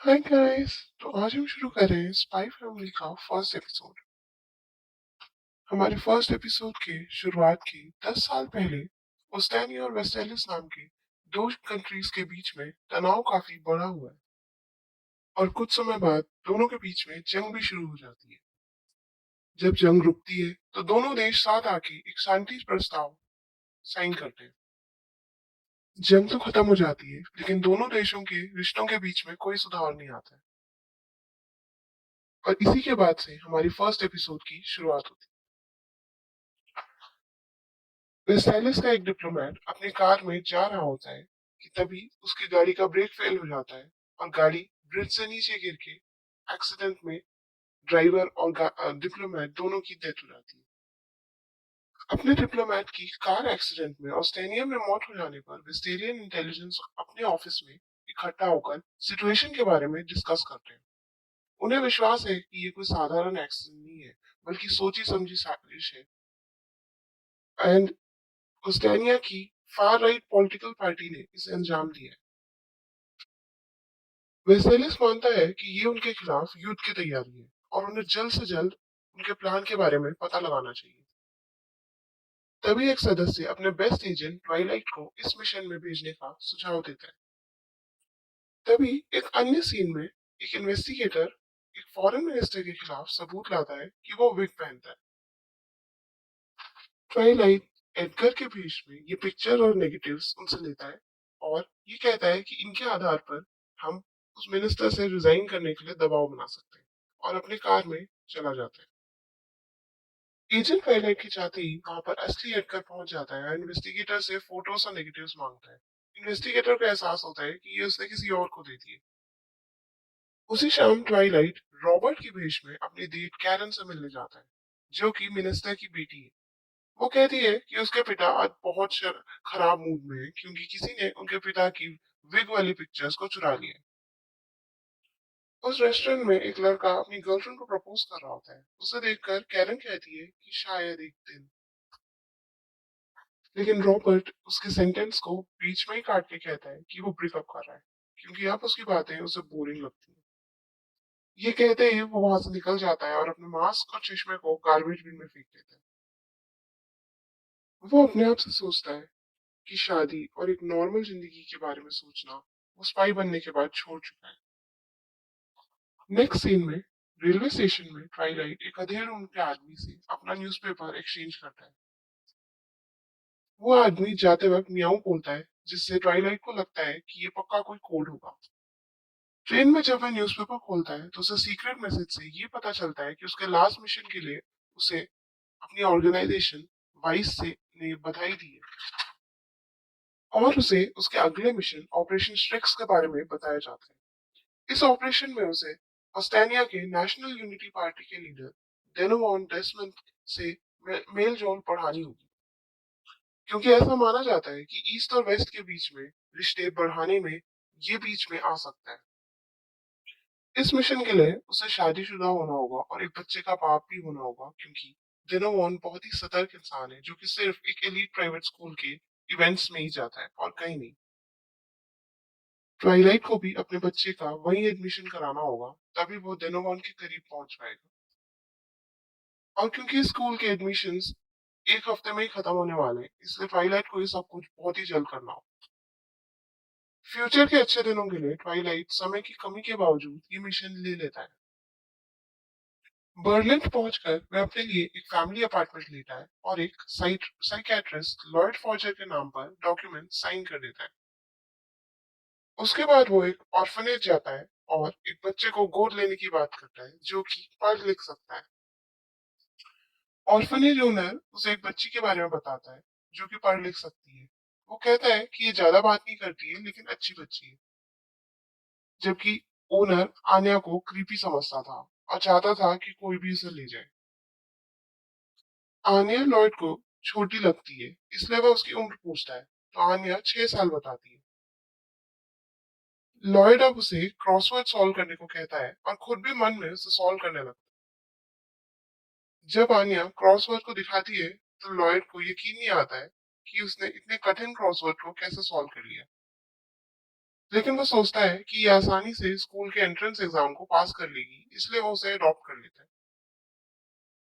Hi guys. तो आज हम शुरू कर रहे हैं स्पाई फैमिली का फर्स्ट एपिसोड। हमारे फर्स्ट एपिसोड के शुरुआत की 10 साल पहले ओस्टेनिया और वेस्टेलिस नाम के दो कंट्रीज के बीच में तनाव काफी बढ़ा हुआ है और कुछ समय बाद दोनों के बीच में जंग भी शुरू हो जाती है। जब जंग रुकती है तो दोनों देश साथ आके एक शांति प्रस्ताव साइन करते हैं। जंग तो खत्म हो जाती है लेकिन दोनों देशों के रिश्तों के बीच में कोई सुधार नहीं आता है और इसी के बाद से हमारी फर्स्ट एपिसोड की शुरुआत होती है। वेस्टाइलिस का एक डिप्लोमेट अपनी कार में जा रहा होता है कि तभी उसकी गाड़ी का ब्रेक फेल हो जाता है और गाड़ी ब्रिज से नीचे गिर के एक्सीडेंट में ड्राइवर और डिप्लोमेट दोनों की डेथ हो जाती है। अपने डिप्लोमेट की कार एक्सीडेंट में ऑस्ट्रेलिया में मौत हो जाने पर वेस्टेरियन इंटेलिजेंस अपने ऑफिस में इकट्ठा होकर सिचुएशन के बारे में डिस्कस करते हैं। उन्हें विश्वास है कि ये कोई साधारण एक्सीडेंट नहीं है बल्कि सोची समझी साजिश है एंड ऑस्ट्रेलिया की फार राइट पॉलिटिकल पार्टी ने इसे अंजाम दिया है। वेसेलिस मानता है कि ये उनके खिलाफ युद्ध की तैयारी है और उन्हें जल्द से जल्द उनके प्लान के बारे में पता लगाना चाहिए। तभी एक सदस्य अपने बेस्ट एजेंट ट्वाइलाइट को इस मिशन में भेजने का सुझाव देता है। तभी एक अन्य सीन में एक इन्वेस्टिगेटर एक फॉरेन मिनिस्टर के खिलाफ सबूत लाता है कि वो विग पहनता है। ट्वाइलाइट एडगर के भेष में ये पिक्चर और नेगेटिव्स उनसे लेता है और ये कहता है कि इनके आधार पर हम उस मिनिस्टर से रिजाइन करने के लिए दबाव बना सकते हैं और अपनी कार में चला जाता है। एजेंट ट्वाइलाइट के चाहते ही वहां पर असली एडगर पहुंच जाता है और इन्वेस्टिगेटर से फोटोज और नेगेटिव्स मांगता है। इन्वेस्टिगेटर को एहसास होता है कि ये उसने किसी और को दे दिए। उसी शाम ट्वाइलाइट रॉबर्ट की भेष में अपनी डेट कैरन से मिलने जाता है जो कि मिनिस्टर की बेटी है। वो कहती है कि उसके पिता आज बहुत खराब मूड में है क्योंकि किसी ने उनके पिता की विग वाली पिक्चर्स को चुरा लिया है। उस रेस्टोरेंट में एक लड़का अपनी गर्लफ्रेंड को प्रपोज कर रहा होता है। उसे देखकर कैरन कहती है कि शायद एक दिन, लेकिन रॉबर्ट उसके सेंटेंस को बीच में ही काट के कहता है कि वो ब्रेकअप कर रहा है क्योंकि अब उसकी बातें उसे बोरिंग लगती हैं। ये कहते ही वो वहां से निकल जाता है और अपने मास्क और चश्मे को गार्बेज बिन में फेंक देता है। वो अपने आप से सोचता है कि शादी और एक नॉर्मल जिंदगी के बारे में सोचना वो स्पाई बनने के बाद छोड़ चुका है। नेक्स्ट सीन में रेलवे स्टेशन में ट्वाइलाइट एक अधेड़ उम्र के आदमी से अपना न्यूज़पेपर एक्सचेंज करता है। वो आदमी जाते वक्त मियाऊ बोलता है जिससे ट्वाइलाइट को लगता है कि ये पक्का कोई कोड होगा। ट्रेन में जब वह न्यूज़पेपर खोलता है तो उसे सीक्रेट मैसेज से ये पता चलता है कि उसके लास्ट मिशन के लिए उसे अपनी ऑर्गेनाइजेशन वाइस से ने बधाई दी है और उसे उसके अगले मिशन ऑपरेशन स्ट्रिक्स के बारे में बताया जाता है। इस ऑपरेशन में उसे ऑस्ट्रेलिया के नेशनल यूनिटी पार्टी के लीडर डेनोवॉन डेसमंड से मेल जोल बढ़ानी होगी क्योंकि ऐसा माना जाता है कि ईस्ट और वेस्ट के बीच में रिश्ते बढ़ाने में ये बीच में आ सकता है। इस मिशन के लिए उसे शादीशुदा होना होगा और एक बच्चे का बाप भी होना होगा क्योंकि डेनोवॉन बहुत ही सतर्क इंसान है जो कि सिर्फ एक एलीट प्राइवेट स्कूल के इवेंट्स में ही जाता है और कहीं नहीं। ट्वाइलाइट को भी अपने बच्चे का वहीं एडमिशन कराना होगा तभी वो डेनोवॉन के करीब पहुंच पाएगा। और क्योंकि स्कूल के एडमिशन्स एक हफ्ते में ही खत्म होने वाले हैं इसलिए ट्वाइलाइट को ये सब कुछ बहुत ही जल्द करना होगा। फ्यूचर के अच्छे दिनों के लिए ट्वाइलाइट समय की कमी के बावजूद ये मिशन ले लेता है। बर्लिन पहुंचकर वह अपने लिए एक फैमिली अपार्टमेंट लेता है और एक साइकियाट्रिस्ट लॉयड फॉर्जर के नाम पर डॉक्यूमेंट साइन कर देता है। उसके बाद वो एक ऑर्फनेज जाता है और एक बच्चे को गोद लेने की बात करता है जो कि पढ़ लिख सकता है। ऑर्फनेज ओनर उसे एक बच्ची के बारे में बताता है जो कि पढ़ लिख सकती है। वो कहता है कि ये ज्यादा बात नहीं करती है लेकिन अच्छी बच्ची है। जबकि ओनर आन्या को क्रीपी समझता था और चाहता था कि कोई भी उसे ले जाए। आन्या लॉयड को छोटी लगती है इसलिए वह उसकी उम्र पूछता है तो आन्या 6 साल बताती है। लॉयड अब उसे क्रॉसवर्ड सॉल्व करने को कहता है और खुद भी मन में उसे सॉल्व करने लगता है। जब आन्या क्रॉसवर्ड को दिखाती है तो लॉयड को यकीन नहीं आता है कि उसने इतने कठिन क्रॉसवर्ड को कैसे सॉल्व कर लिया। लेकिन वो सोचता है कि ये आसानी से स्कूल के एंट्रेंस एग्जाम को पास कर लेगी, इसलिए वो उसे अडॉप्ट कर लेता है।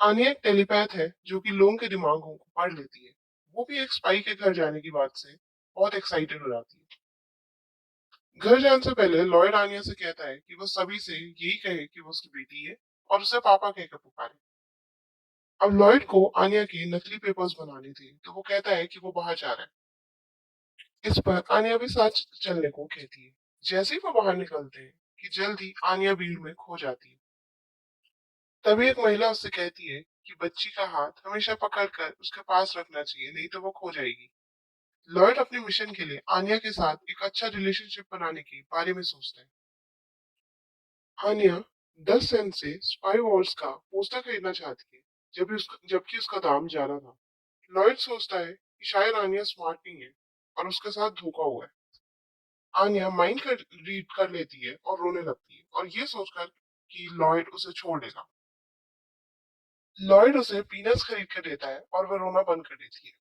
आनिया एक टेलीपैथ है जो कि लोगों के दिमागों को पढ़ लेती है। वो भी एक स्पाई के घर जाने की बात से बहुत एक्साइटेड हो जाती है। घर जाने से पहले लॉयड आनिया से कहता है कि वो सभी से यही कहे कि वो उसकी बेटी है और उसे पापा कहकर पुकारे। अब लॉयड को आनिया के नकली पेपर्स बनाने थे, तो वो कहता है कि वो बाहर जा रहा है। इस पर आनिया भी साथ चलने को कहती है। जैसे ही वो बाहर निकलते हैं कि जल्दी आनिया भीड़ में खो जाती है। तभी एक महिला उससे कहती है कि बच्ची का हाथ हमेशा पकड़कर उसके पास रखना चाहिए, नहीं तो वो खो जाएगी। लॉयड अपने मिशन के लिए आनिया के साथ एक अच्छा रिलेशनशिप बनाने के बारे में सोचता है। आनिया 10 सेंट से स्पाई वॉर्स का पोस्टर खरीदना चाहती है, जबकि उसका दाम ज्यादा था। लॉयड सोचता है कि शायद आनिया स्मार्ट नहीं है और उसके साथ धोखा हुआ है। आनिया माइंड कर रीड कर लेती है और रोने लगती है, और ये सोचकर कि लॉयड उसे छोड़ देगा। लॉयड उसे पीनट्स खरीद कर देता है और वह रोना बंद कर देती है।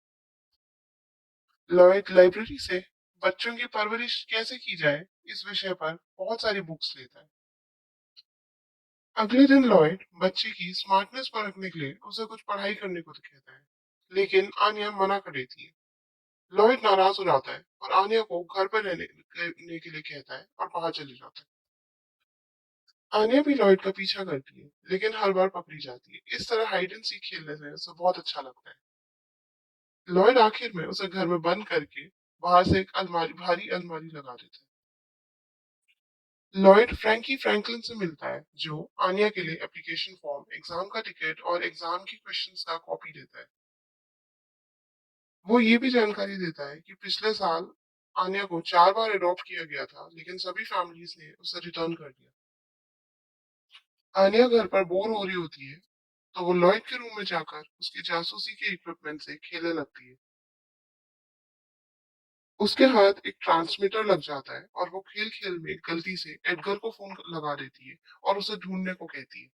लॉयड लाइब्रेरी से बच्चों की परवरिश कैसे की जाए इस विषय पर बहुत सारी बुक्स लेता है। अगले दिन लॉयड बच्चे की स्मार्टनेस परखने के लिए उसे कुछ पढ़ाई करने को कहता है, लेकिन आनिया मना कर देती है। लॉयड नाराज हो जाता है और आनिया को घर पर रहने के लिए कहता है और बाहर चले जाता है। आनिया भी लॉयड का पीछा करती है, लेकिन हर बार पकड़ी जाती है। इस तरह हाइड एंड सीक खेलने से उसे बहुत अच्छा लगता है। लॉयड आखिर में उसे घर में बंद करके बाहर से एक भारी अलमारी लगा देता है। लॉयड फ्रैंकी फ्रैंकलिन से मिलता है, जो आनिया के लिए एप्लीकेशन फॉर्म, एग्जाम का टिकट और एग्जाम की क्वेश्चंस का कॉपी देता है। वो ये भी जानकारी देता है कि पिछले साल आनिया को 4 बार अडॉप्ट किया गया था, लेकिन सभी फैमिलीज ने उसे रिटर्न कर दिया। आनिया घर पर बोर हो रही होती है, तो वो लॉयड के रूम में जाकर उसके जासूसी के इक्विपमेंट से खेलने लगती है। उसके हाथ एक ट्रांसमीटर लग जाता है और वो खेल खेल में गलती से एडगर को फोन लगा देती है और उसे ढूंढने को कहती है।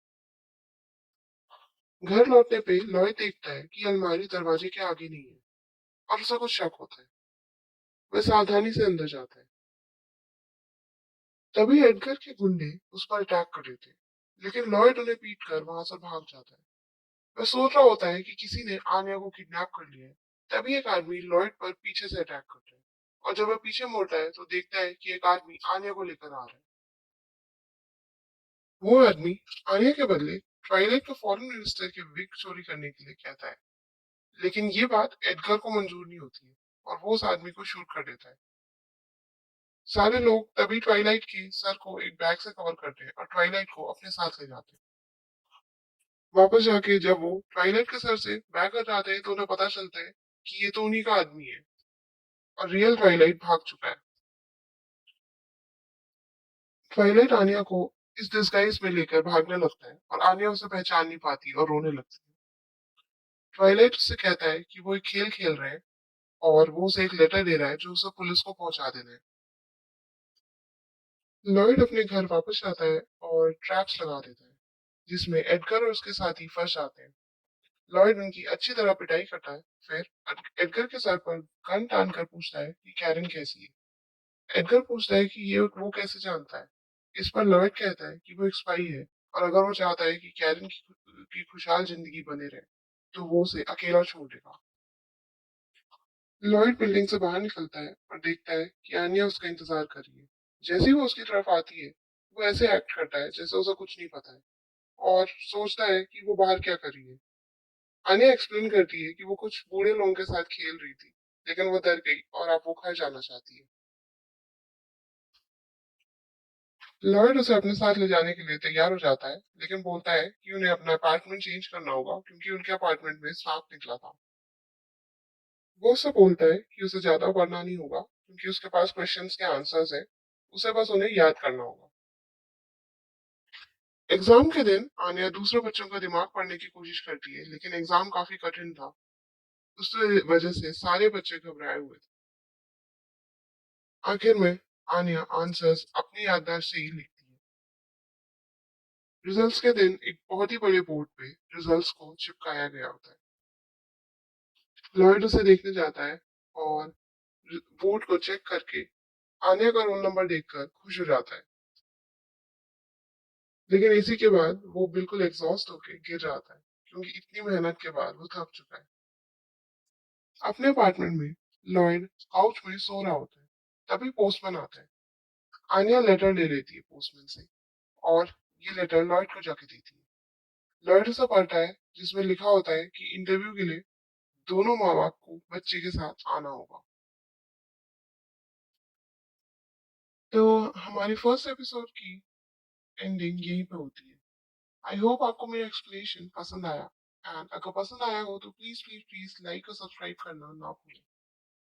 घर लौटने पे लॉयड देखता है कि अलमारी दरवाजे के आगे नहीं है और उसे कुछ शक होता है। वह सावधानी से अंदर जाता है। तभी एडगर के गुंडे उस पर अटैक कर देते हैं, लेकिन लॉयड उन्हें पीट कर वहां से भाग जाता है। वह सोच रहा होता है कि किसी ने आनिया को किडनैप कर लिया है। तभी एक आदमी लॉयड पर पीछे से अटैक करता है, और जब वह पीछे मुड़ता है तो देखता है कि एक आदमी आनिया को लेकर आ रहा है। वो आदमी आनिया के बदले ट्वाइलाइट को फॉरेन मिनिस्टर के विग चोरी करने के लिए कहता है, लेकिन ये बात एडगर को मंजूर नहीं होती है और वो उस आदमी को शूट कर देता है। सारे लोग तभी ट्वाइलाइट के सर को एक बैग से कवर करते हैं और ट्वाइलाइट को अपने साथ ले जाते हैं। वापस जाके जब वो ट्वाइलाइट के सर से बैग हटाते हैं तो उन्हें पता चलता है कि ये तो उन्हीं का आदमी है और रियल ट्वाइलाइट भाग चुका है। ट्वाइलाइट आनिया को इस डिस्गाइज में लेकर भागने लगता है और आनिया उसे पहचान नहीं पाती और रोने लगती है। ट्वाइलाइट उससे कहता है कि वो एक खेल खेल रहे हैं और वो उसे एक लेटर दे रहा है जो उसे पुलिस को पहुंचा देना है। लॉयड अपने घर वापस आता है और ट्रैप्स लगा देता है, जिसमें एडगर और उसके साथी फंस जाते हैं। लॉयड उनकी अच्छी तरह पिटाई करता है। फिर एडगर के सर पर गन तान कर पूछता है कि कैरन कैसी है। एडगर पूछता है कि ये वो कैसे जानता है। इस पर लॉयड कहता है कि वो एक स्पाई है और अगर वो चाहता है कि कैरन की खुशहाल जिंदगी बने रहे, तो वो उसे अकेला छोड़ देगा। लॉयड बिल्डिंग से बाहर निकलता है और देखता है कि आनिया उसका इंतजार कर रही है। जैसे ही वो उसकी तरफ आती है, वो ऐसे एक्ट करता है जैसे उसे कुछ नहीं पता है और सोचता है कि वो बाहर क्या कर रही है। आनिया एक्सप्लेन करती है कि वो कुछ बूढ़े लोगों के साथ खेल रही थी, लेकिन वो डर गई और अब वो घर जाना चाहती है। लॉयड उसे अपने साथ ले जाने के लिए तैयार हो जाता है, लेकिन बोलता है कि उन्हें अपना अपार्टमेंट चेंज करना होगा क्योंकि उनके अपार्टमेंट में सांप निकला था। वो उससे बोलता है कि उसे ज्यादा पढ़ना नहीं होगा क्योंकि उसके पास क्वेश्चंस के आंसर्स है, उसे बस उन्हें याद करना होगा। एग्जाम के दिन आनिया दूसरे बच्चों का दिमाग पढ़ने की कोशिश करती है, लेकिन एग्जाम काफी कठिन था। उस वजह से सारे बच्चे घबराए हुए थे। आखिर में आनिया आंसर्स अपनी याददाश्त से ही लिखती है। रिजल्ट्स के दिन एक बहुत ही बड़े बोर्ड पे रिजल्ट्स को चिपकाया गया होता है। लॉयड उसे देखने जाता है और बोर्ड को चेक करके आन्या का रोल नंबर देखकर खुश हो जाता है, लेकिन इसी के बाद वो बिल्कुल एग्जॉस्ट होके गिर जाता है क्योंकि इतनी मेहनत के बाद वो थक चुका है। अपने अपार्टमेंट में लॉयड काउच में सो रहा होता है, तभी पोस्टमैन आता है। आन्या लेटर ले लेती है पोस्टमैन से और ये लेटर लॉयड को जाके देती है। लॉयड उसे पढ़ता है, जिसमें लिखा होता है कि इंटरव्यू के लिए दोनों माँ बाप को बच्चे के साथ आना होगा। तो हमारी फर्स्ट एपिसोड की एंडिंग यहीं पे होती है। आई होप आपको मेरा एक्सप्लेनेशन पसंद आया, एंड अगर पसंद आया हो तो प्लीज प्लीज प्लीज लाइक और सब्सक्राइब करना ना भूलें।